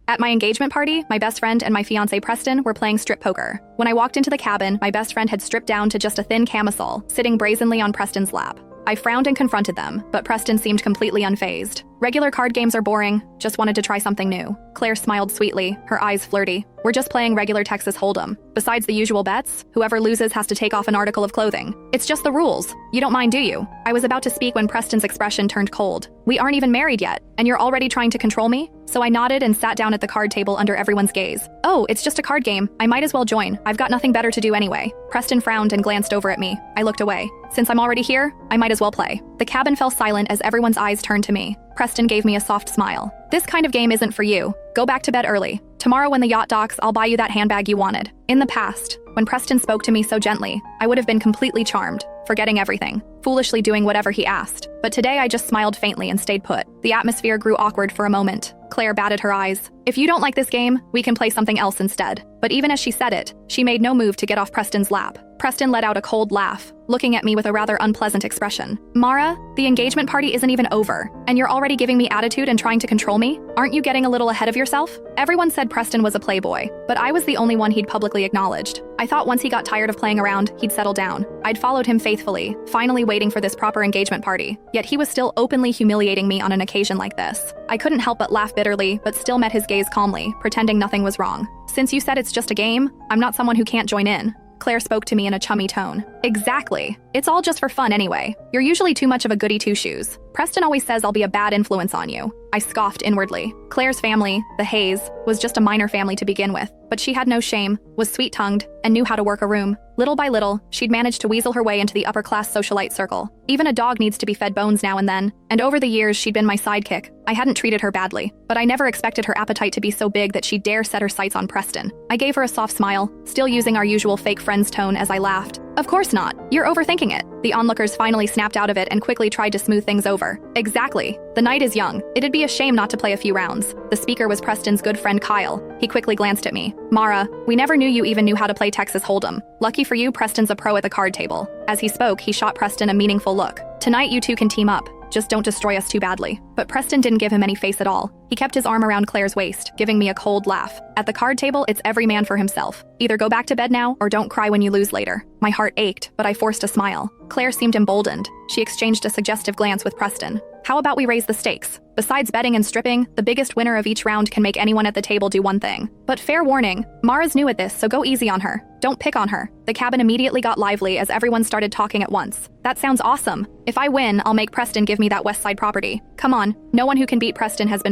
At my engagement party, my best friend and my fiancé Preston were playing strip poker. When I walked into the cabin, my best friend had stripped down to just a thin camisole, sitting brazenly on Preston's lap. I frowned and confronted them, but Preston seemed completely unfazed. Regular card games are boring, just wanted to try something new. Claire smiled sweetly, her eyes flirty. We're just playing regular Texas Hold'em. Besides the usual bets, whoever loses has to take off an article of clothing. It's just the rules. You don't mind, do you? I was about to speak when Preston's expression turned cold. We aren't even married yet, and you're already trying to control me? So I nodded and sat down at the card table under everyone's gaze. Oh, it's just a card game. I might as well join. I've got nothing better to do anyway. Preston frowned and glanced over at me. I looked away. Since I'm already here, I might as well play. The cabin fell silent as everyone's eyes turned to me. Preston gave me a soft smile. This kind of game isn't for you. Go back to bed early. Tomorrow when the yacht docks, I'll buy you that handbag you wanted. In the past, when Preston spoke to me so gently, I would have been completely charmed, forgetting everything, foolishly doing whatever he asked. But today I just smiled faintly and stayed put. The atmosphere grew awkward for a moment. Claire batted her eyes. If you don't like this game, we can play something else instead. But even as she said it, she made no move to get off Preston's lap. Preston let out a cold laugh, looking at me with a rather unpleasant expression. Mara, the engagement party isn't even over, and you're already giving me attitude and trying to control me? Aren't you getting a little ahead of yourself? Everyone said Preston was a playboy, but I was the only one he'd publicly acknowledged. I thought once he got tired of playing around, he'd settle down. I'd followed him faithfully, finally waiting for this proper engagement party. Yet he was still openly humiliating me on an occasion like this. I couldn't help but laugh bitterly, but still met his gaze calmly, pretending nothing was wrong. Since you said it's just a game, I'm not someone who can't join in. Claire spoke to me in a chummy tone. Exactly. It's all just for fun anyway. You're usually too much of a goody two-shoes. Preston always says I'll be a bad influence on you. I scoffed inwardly. Claire's family, the Hayes, was just a minor family to begin with, but she had no shame, was sweet-tongued, and knew how to work a room. Little by little, she'd managed to weasel her way into the upper-class socialite circle. Even a dog needs to be fed bones now and then, and over the years she'd been my sidekick. I hadn't treated her badly, but I never expected her appetite to be so big that she'd dare set her sights on Preston. I gave her a soft smile, still using our usual fake friends tone as I laughed. Of course not. You're overthinking it. The onlookers finally snapped out of it and quickly tried to smooth things over. Exactly. The night is young. It'd be a shame not to play a few rounds. The speaker was Preston's good friend Kyle. He quickly glanced at me. Mara, we never knew you even knew how to play Texas Hold'em. Lucky for you, Preston's a pro at the card table. As he spoke, he shot Preston a meaningful look. Tonight you two can team up. Just don't destroy us too badly. But Preston didn't give him any face at all. He kept his arm around Claire's waist, giving me a cold laugh. At the card table, it's every man for himself. Either go back to bed now, or don't cry when you lose later. My heart ached, but I forced a smile. Claire seemed emboldened. She exchanged a suggestive glance with Preston. How about we raise the stakes? Besides betting and stripping, the biggest winner of each round can make anyone at the table do one thing. But fair warning, Mara's new at this, so go easy on her. Don't pick on her. The cabin immediately got lively as everyone started talking at once. That sounds awesome. If I win, I'll make Preston give me that West Side property. Come on, no one who can beat Preston has been